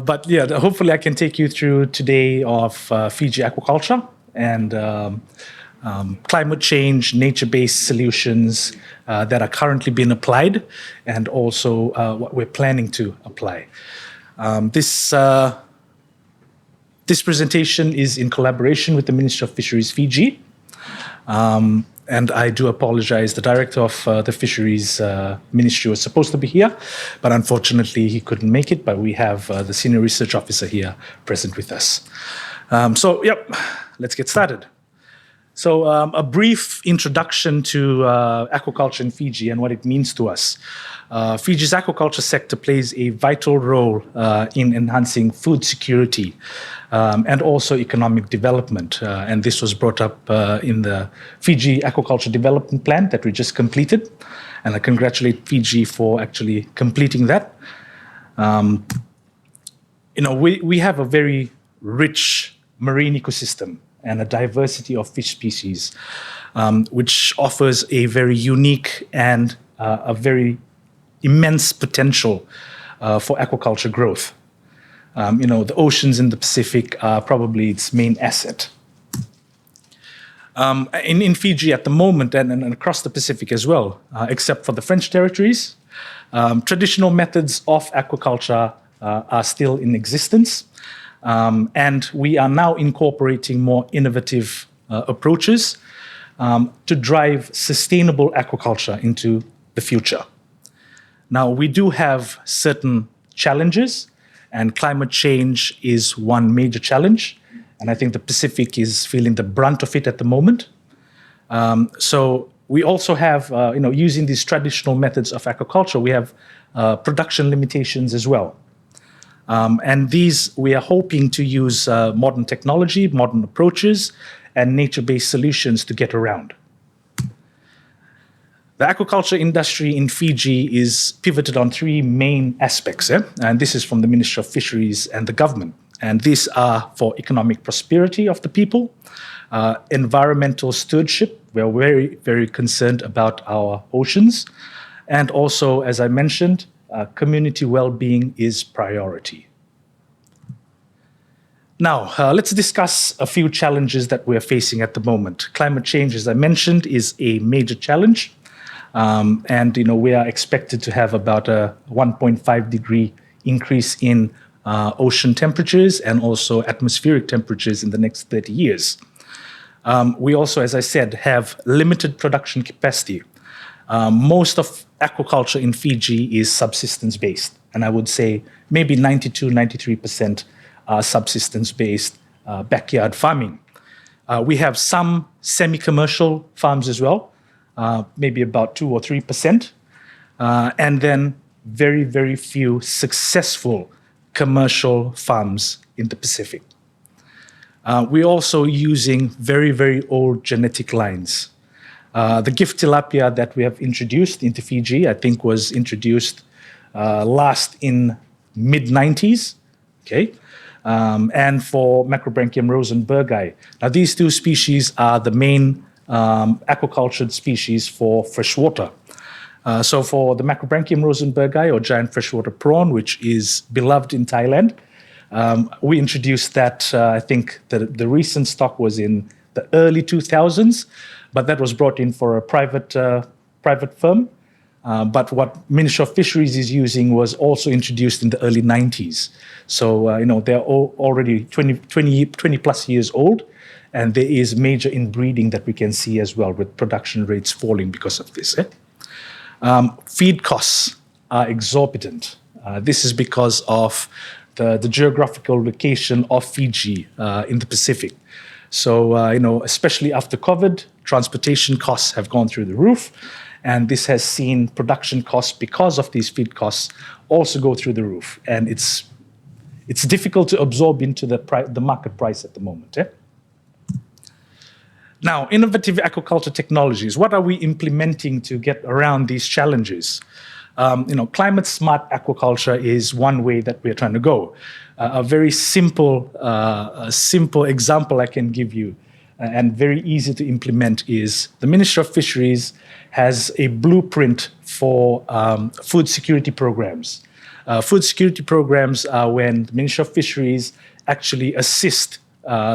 But yeah, hopefully I can take you through today of Fiji aquaculture and climate change, nature-based solutions that are currently being applied, and also what we're planning to apply. This presentation is in collaboration with the Ministry of Fisheries Fiji. And I do apologize, the director of the Fisheries Ministry was supposed to be here, but unfortunately he couldn't make it, but we have the senior research officer here present with us. Let's get started. So a brief introduction to aquaculture in Fiji and what it means to us. Fiji's aquaculture sector plays a vital role in enhancing food security and also economic development. And this was brought up in the Fiji Aquaculture Development Plan that we just completed. And I congratulate Fiji for actually completing that. We have a very rich marine ecosystem and a diversity of fish species, which offers a very unique and a very immense potential for aquaculture growth. The oceans in the Pacific are probably its main asset. In Fiji at the moment and across the Pacific as well, except for the French territories, traditional methods of aquaculture are still in existence. And we are now incorporating more innovative approaches to drive sustainable aquaculture into the future. Now, we do have certain challenges, and climate change is one major challenge. And I think the Pacific is feeling the brunt of it at the moment. So we also have, using these traditional methods of aquaculture, we have production limitations as well. And these, we are hoping to use modern technology, modern approaches, and nature-based solutions to get around. The aquaculture industry in Fiji is pivoted on three main aspects, and this is from the Ministry of Fisheries and the government. And these are for economic prosperity of the people, environmental stewardship. We are very, very concerned about our oceans. And also, as I mentioned, community well-being is priority. Now, let's discuss a few challenges that we're facing at the moment. Climate change, as I mentioned, is a major challenge. We are expected to have about a 1.5 degree increase in ocean temperatures and also atmospheric temperatures in the next 30 years. We also, as I said, have limited production capacity. Most of aquaculture in Fiji is subsistence-based, and I would say maybe 92-93% are subsistence-based backyard farming. We have some semi-commercial farms as well, maybe about 2 or 3%, and then very, very few successful commercial farms in the Pacific. We're also using very, very old genetic lines. The gift tilapia that we have introduced into Fiji, I think was introduced last in mid-90s, okay? And for Macrobranchium rosenbergi. Now, these two species are the main aquacultured species for freshwater. So for the Macrobranchium rosenbergi, or giant freshwater prawn, which is beloved in Thailand, we introduced that, I think the recent stock was in the early 2000s, but that was brought in for a private firm. But what Ministry of Fisheries is using was also introduced in the early 90s. So, they're already 20 plus years old, and there is major inbreeding that we can see as well, with production rates falling because of this. Feed costs are exorbitant. This is because of the geographical location of Fiji in the Pacific. So, especially after COVID, transportation costs have gone through the roof. And this has seen production costs, because of these feed costs, also go through the roof. And it's difficult to absorb into the market price at the moment. Now, innovative aquaculture technologies. What are we implementing to get around these challenges? Climate smart aquaculture is one way that we're trying to go. A very simple example I can give you, and very easy to implement, is the Ministry of Fisheries has a blueprint for food security programs. Food security programs are when the Ministry of Fisheries actually assist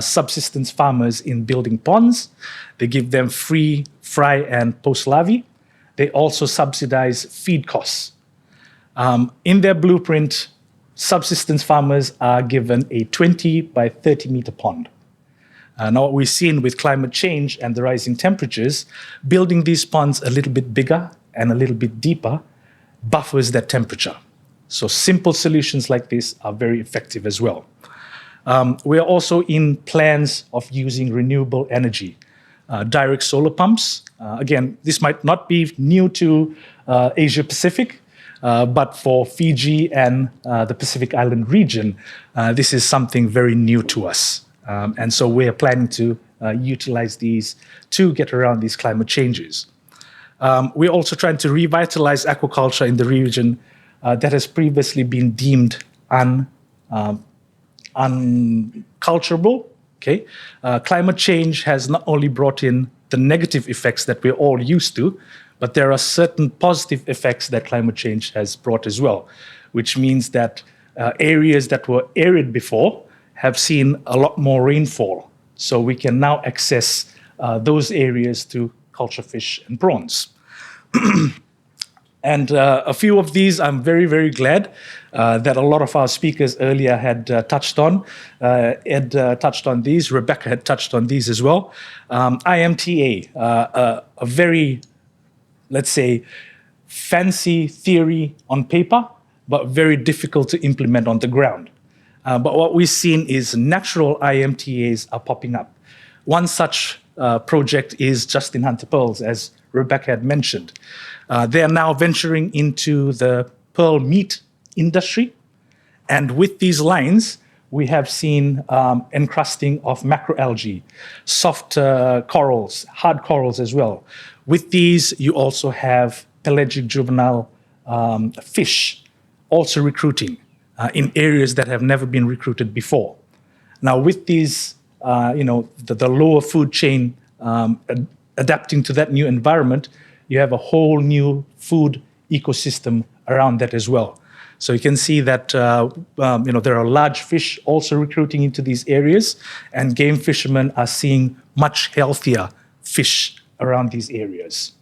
subsistence farmers in building ponds. They give them free fry and post larvae. They also subsidize feed costs. In their blueprint, subsistence farmers are given a 20 by 30 meter pond. Now what we've seen with climate change and the rising temperatures, building these ponds a little bit bigger and a little bit deeper buffers that temperature. So simple solutions like this are very effective as well. We are also in plans of using renewable energy, direct solar pumps. Again, this might not be new to Asia Pacific, but for Fiji and the Pacific Island region, this is something very new to us. And so we are planning to utilize these to get around these climate changes. We're also trying to revitalize aquaculture in the region that has previously been deemed unculturable. Okay? Climate change has not only brought in the negative effects that we're all used to, but there are certain positive effects that climate change has brought as well, which means that areas that were arid before have seen a lot more rainfall. So we can now access those areas to culture fish and prawns. And a few of these I'm very, very glad that a lot of our speakers earlier had touched on. Ed touched on these, Rebecca had touched on these as well. IMTA, a very, let's say, fancy theory on paper, but very difficult to implement on the ground. But what we've seen is natural IMTAs are popping up. One such project is Justin Hunter Pearls, as Rebecca had mentioned. They are now venturing into the pearl meat industry. And with these lines, we have seen encrusting of macroalgae, soft corals, hard corals as well. With these, you also have pelagic juvenile fish also recruiting in areas that have never been recruited before. Now, with these, the lower food chain adapting to that new environment, you have a whole new food ecosystem around that as well. So you can see that there are large fish also recruiting into these areas, and game fishermen are seeing much healthier fish around these areas.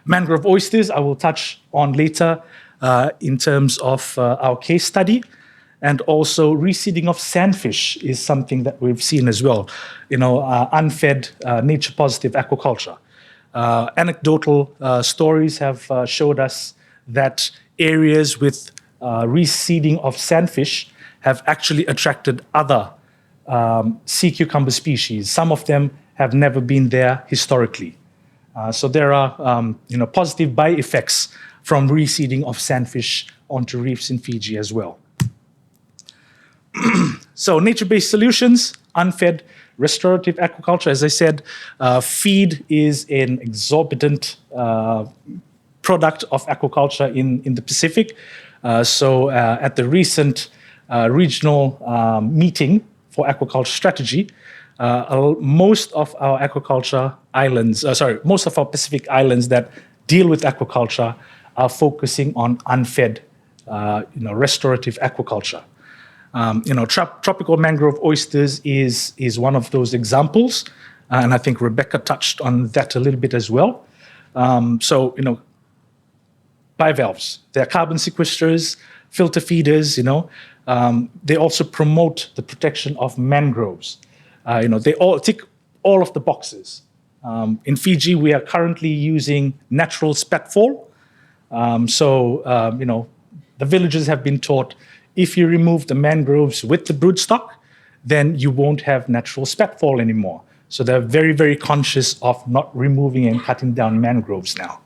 Mangrove oysters, I will touch on later in terms of our case study. And also reseeding of sandfish is something that we've seen as well. Unfed, nature-positive aquaculture. Anecdotal stories have showed us that areas with reseeding of sandfish have actually attracted other sea cucumber species. Some of them have never been there historically. So there are positive by-effects from reseeding of sandfish onto reefs in Fiji as well. So nature-based solutions, unfed, restorative aquaculture. As I said, feed is an exorbitant product of aquaculture in the Pacific. So at the recent regional meeting for aquaculture strategy, most of our aquaculture islands, most of our Pacific islands that deal with aquaculture are focusing on unfed, restorative aquaculture. Tropical mangrove oysters is one of those examples, and I think Rebecca touched on that a little bit as well. Bivalves, they're carbon sequesters, filter feeders. They also promote the protection of mangroves. They all tick all of the boxes. In Fiji, we are currently using natural spatfall. The villagers have been taught, if you remove the mangroves with the broodstock, then you won't have natural spatfall anymore. So they're very, very conscious of not removing and cutting down mangroves now.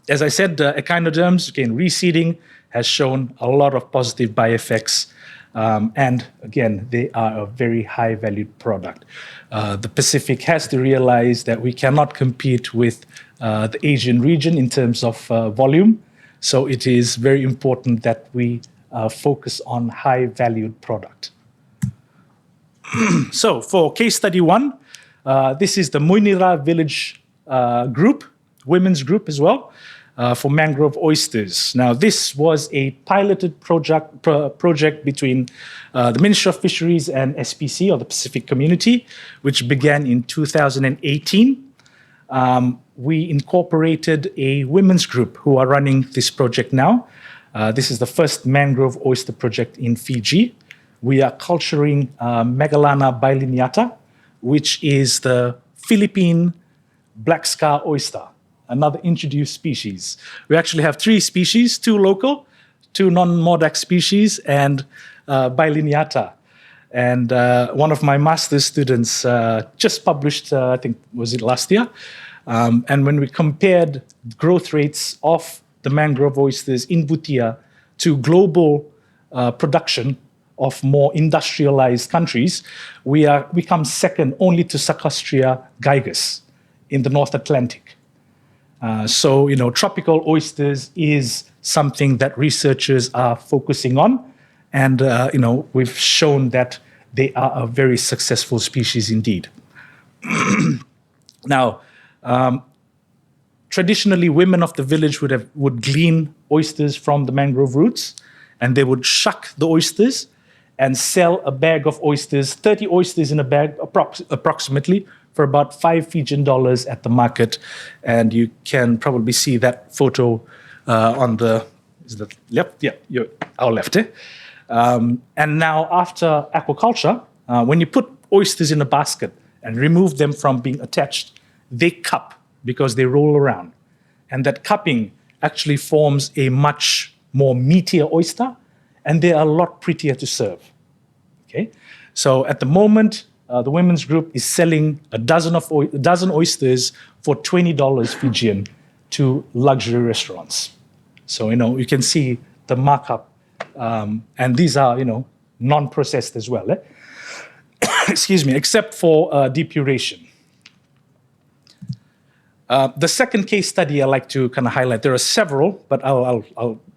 As I said, echinoderms, again, reseeding has shown a lot of positive by-effects. And again, they are a very high-valued product. The Pacific has to realize that we cannot compete with the Asian region in terms of volume. So it is very important that we focus on high-valued product. So for case study one, this is the Muinira village group, women's group as well. for mangrove oysters. Now, this was a piloted project between the Ministry of Fisheries and SPC, or the Pacific Community, which began in 2018. We incorporated a women's group who are running this project now. This is the first mangrove oyster project in Fiji. We are culturing Megalana bilineata, which is the Philippine black scar oyster, another introduced species. We actually have 3 species, 2 local, 2 non-Modak species, and bilineata. And one of my master's students just published, I think, was it last year? And when we compared growth rates of the mangrove oysters in Bhutia to global production of more industrialized countries, we come second only to Sarcastria gigas in the North Atlantic. So, tropical oysters is something that researchers are focusing on. And, we've shown that they are a very successful species indeed. Now, traditionally, women of the village would glean oysters from the mangrove roots, and they would shuck the oysters and sell a bag of oysters, 30 oysters in a bag, approximately, for about $5 Fijian at the market. And you can probably see that photo on the, is that left? Yeah, our left. And now after aquaculture, when you put oysters in a basket and remove them from being attached, they cup because they roll around. And that cupping actually forms a much more meatier oyster, and they are a lot prettier to serve. Okay, so at the moment, the women's group is selling a dozen oysters for $20 Fijian to luxury restaurants. So, you can see the markup, and these are, non-processed as well. Excuse me, except for depuration. The second case study I like to kind of highlight, there are several, but I'll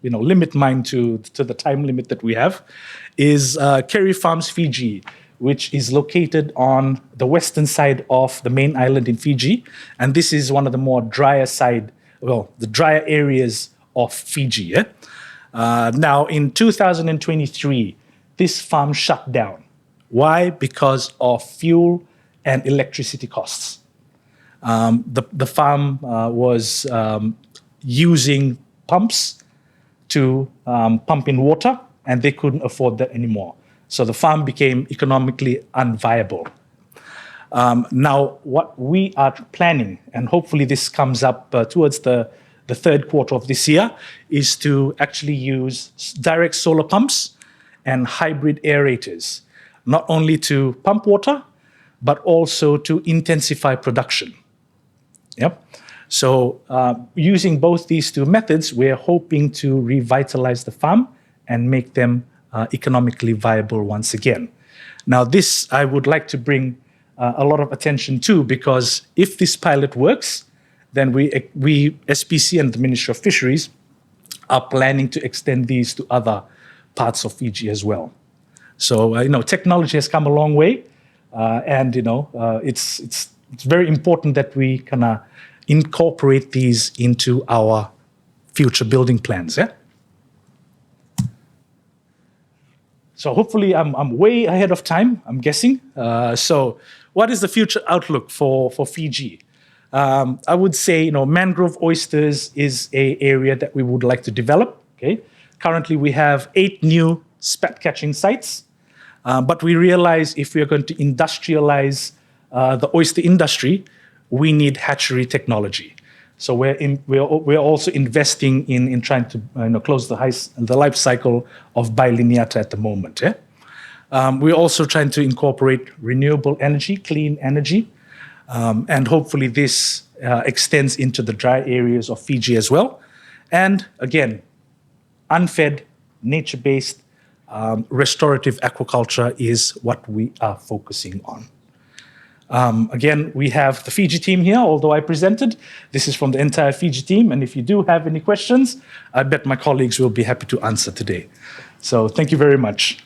limit mine to the time limit that we have, is Kerry Farms, Fiji, which is located on the western side of the main island in Fiji. And this is one of the more drier the drier areas of Fiji. Now, in 2023, this farm shut down. Why? Because of fuel and electricity costs. The farm was using pumps to pump in water, and they couldn't afford that anymore. So the farm became economically unviable. Now, what we are planning, and hopefully this comes up towards the third quarter of this year, is to actually use direct solar pumps and hybrid aerators, not only to pump water, but also to intensify production. Yep. So using both these 2 methods, we're hoping to revitalize the farm and make them economically viable once again. Now, this I would like to bring a lot of attention to, because if this pilot works, then we SPC and the Ministry of Fisheries are planning to extend these to other parts of Fiji as well. So, technology has come a long way, and it's very important that we kind of incorporate these into our future building plans. Yeah. So hopefully I'm way ahead of time, I'm guessing. So what is the future outlook for Fiji? I would say, mangrove oysters is an area that we would like to develop. Okay. Currently, we have 8 new spat catching sites, but we realize if we are going to industrialize the oyster industry, we need hatchery technology. So we're also investing in trying to close the life cycle of bilineata at the moment. Yeah? We're also trying to incorporate renewable energy, clean energy, and hopefully this extends into the dry areas of Fiji as well. And again, unfed, nature-based, restorative aquaculture is what we are focusing on. Again, we have the Fiji team here, although I presented. This is from the entire Fiji team, and if you do have any questions, I bet my colleagues will be happy to answer today. So thank you very much.